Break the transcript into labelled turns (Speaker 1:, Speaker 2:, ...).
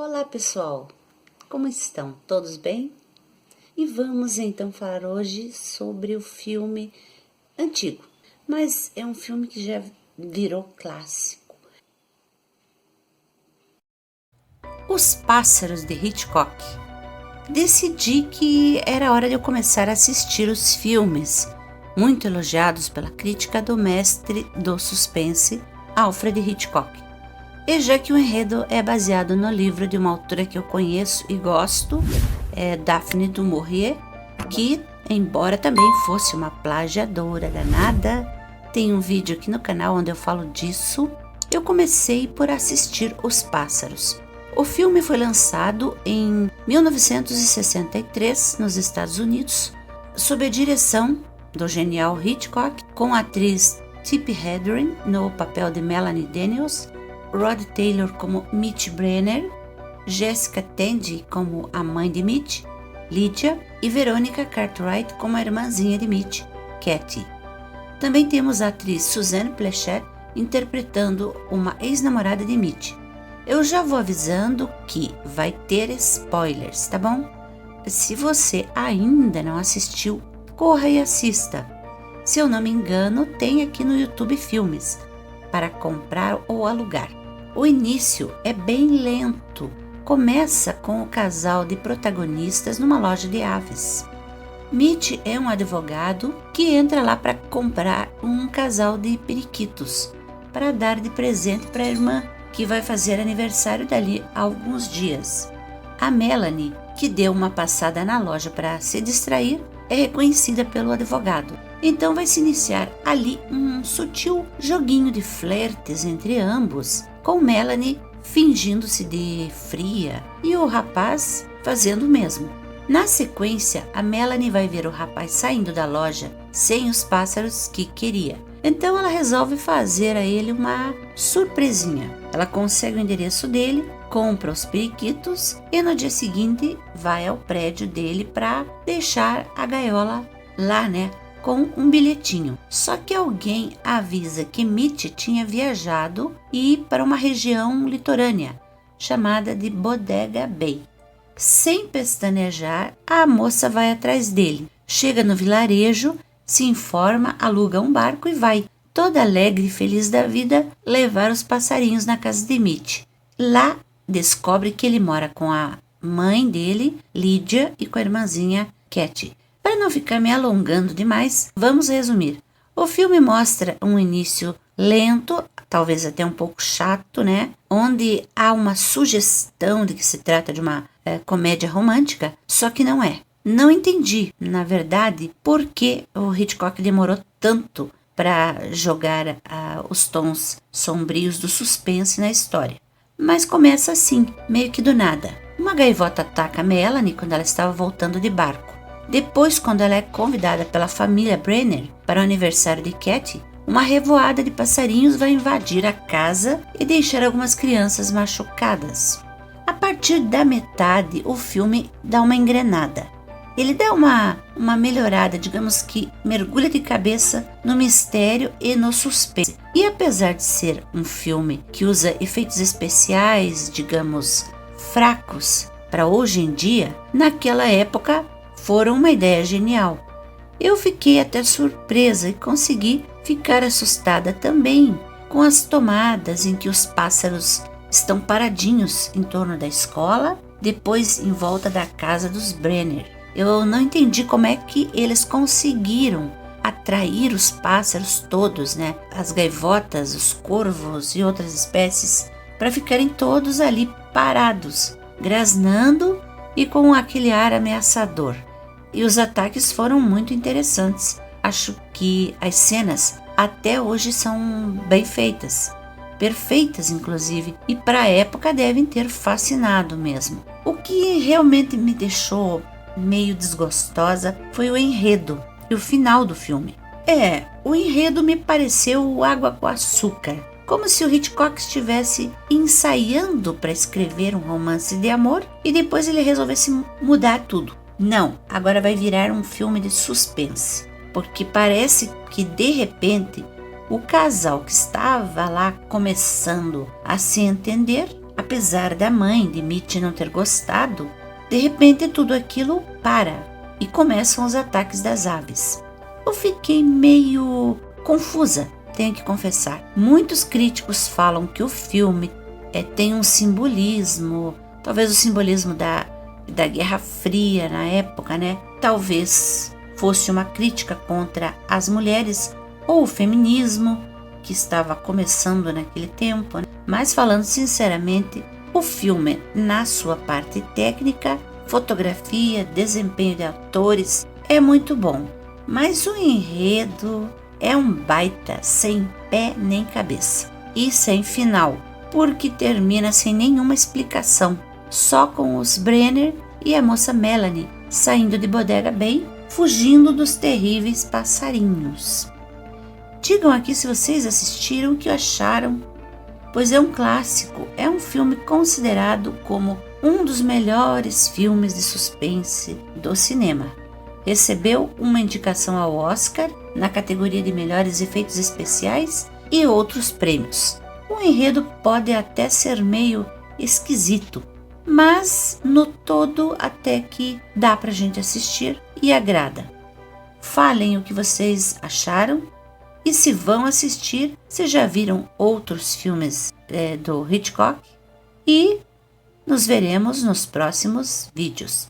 Speaker 1: Olá pessoal, como estão? Todos bem? E vamos então falar hoje sobre o filme antigo, mas é um filme que já virou clássico. Os Pássaros de Hitchcock. Decidi que era hora de eu começar a assistir os filmes, muito elogiados pela crítica do mestre do suspense, Alfred Hitchcock. E já que o enredo é baseado no livro de uma autora que eu conheço e gosto, Daphne du Maurier, que, embora também fosse uma plagiadora danada, tem um vídeo aqui no canal onde eu falo disso, eu comecei por assistir Os Pássaros. O filme foi lançado em 1963 nos Estados Unidos, sob a direção do genial Hitchcock, com a atriz Tippi Hedren no papel de Melanie Daniels, Rod Taylor como Mitch Brenner, Jessica Tandy como a mãe de Mitch, Lydia, e Veronica Cartwright como a irmãzinha de Mitch, Katie. Também temos a atriz Suzanne Pleshette interpretando uma ex-namorada de Mitch. Eu já vou avisando que vai ter spoilers, tá bom? Se você ainda não assistiu, corra e assista. Se eu não me engano, tem aqui no YouTube Filmes para comprar ou alugar. O início é bem lento. Começa com o casal de protagonistas numa loja de aves. Mitch é um advogado que entra lá para comprar um casal de periquitos para dar de presente para a irmã, que vai fazer aniversário dali a alguns dias. A Melanie, que deu uma passada na loja para se distrair, é reconhecida pelo advogado. Então vai se iniciar ali um sutil joguinho de flertes entre ambos, com Melanie fingindo-se de fria e o rapaz fazendo o mesmo. Na sequência, a Melanie vai ver o rapaz saindo da loja sem os pássaros que queria. Então ela resolve fazer a ele uma surpresinha. Ela consegue o endereço dele, compra os periquitos e no dia seguinte vai ao prédio dele para deixar a gaiola lá, com um bilhetinho. Só que alguém avisa que Mitch tinha viajado e ir para uma região litorânea chamada de Bodega Bay. Sem pestanejar, a moça vai atrás dele. Chega no vilarejo, se informa, aluga um barco e vai, toda alegre e feliz da vida, levar os passarinhos na casa de Mitch. Lá descobre que ele mora com a mãe dele, Lydia, e com a irmãzinha Katie. Para não ficar me alongando demais, vamos resumir. O filme mostra um início lento, talvez até um pouco chato, onde há uma sugestão de que se trata de uma comédia romântica, só que não é. Não entendi, na verdade, por que o Hitchcock demorou tanto para jogar os tons sombrios do suspense na história. Mas começa assim, meio que do nada. Uma gaivota ataca Melanie quando ela estava voltando de barco. Depois, quando ela é convidada pela família Brenner para o aniversário de Katie, uma revoada de passarinhos vai invadir a casa e deixar algumas crianças machucadas. A partir da metade, o filme dá uma engrenada. Ele dá uma melhorada, digamos que mergulha de cabeça no mistério e no suspense. E apesar de ser um filme que usa efeitos especiais, digamos, fracos para hoje em dia, naquela época foram uma ideia genial. Eu fiquei até surpresa e consegui ficar assustada também com as tomadas em que os pássaros estão paradinhos em torno da escola, depois em volta da casa dos Brenner. Eu não entendi como é que eles conseguiram atrair os pássaros todos, as gaivotas, os corvos e outras espécies, para ficarem todos ali parados, grasnando e com aquele ar ameaçador. E os ataques foram muito interessantes. Acho que as cenas até hoje são bem feitas, perfeitas inclusive, e para a época devem ter fascinado mesmo. O que realmente me deixou meio desgostosa foi o enredo e o final do filme. O enredo me pareceu água com açúcar, como se o Hitchcock estivesse ensaiando para escrever um romance de amor e depois ele resolvesse mudar tudo. Não, agora vai virar um filme de suspense, porque parece que de repente o casal que estava lá começando a se entender Apesar da mãe de Mitch não ter gostado, de repente tudo aquilo para e começam os ataques das aves. Eu fiquei meio confusa, tenho que confessar. Muitos críticos falam que o filme tem um simbolismo, talvez o simbolismo da Guerra Fria na época, né? Talvez fosse uma crítica contra as mulheres ou o feminismo que estava começando naquele tempo, né? Mas falando sinceramente, o filme, na sua parte técnica, fotografia, desempenho de atores, é muito bom. Mas o enredo é um baita, sem pé nem cabeça. E sem final, porque termina sem nenhuma explicação, só com os Brenner e a moça Melanie saindo de Bodega Bay, fugindo dos terríveis passarinhos. Digam aqui se vocês assistiram, o que acharam, pois é um clássico, é um filme considerado como um dos melhores filmes de suspense do cinema. Recebeu uma indicação ao Oscar na categoria de melhores efeitos especiais e outros prêmios. O enredo pode até ser meio esquisito, mas no todo até que dá pra gente assistir e agrada. Falem o que vocês acharam e se vão assistir, se já viram outros filmes do Hitchcock, e nos veremos nos próximos vídeos.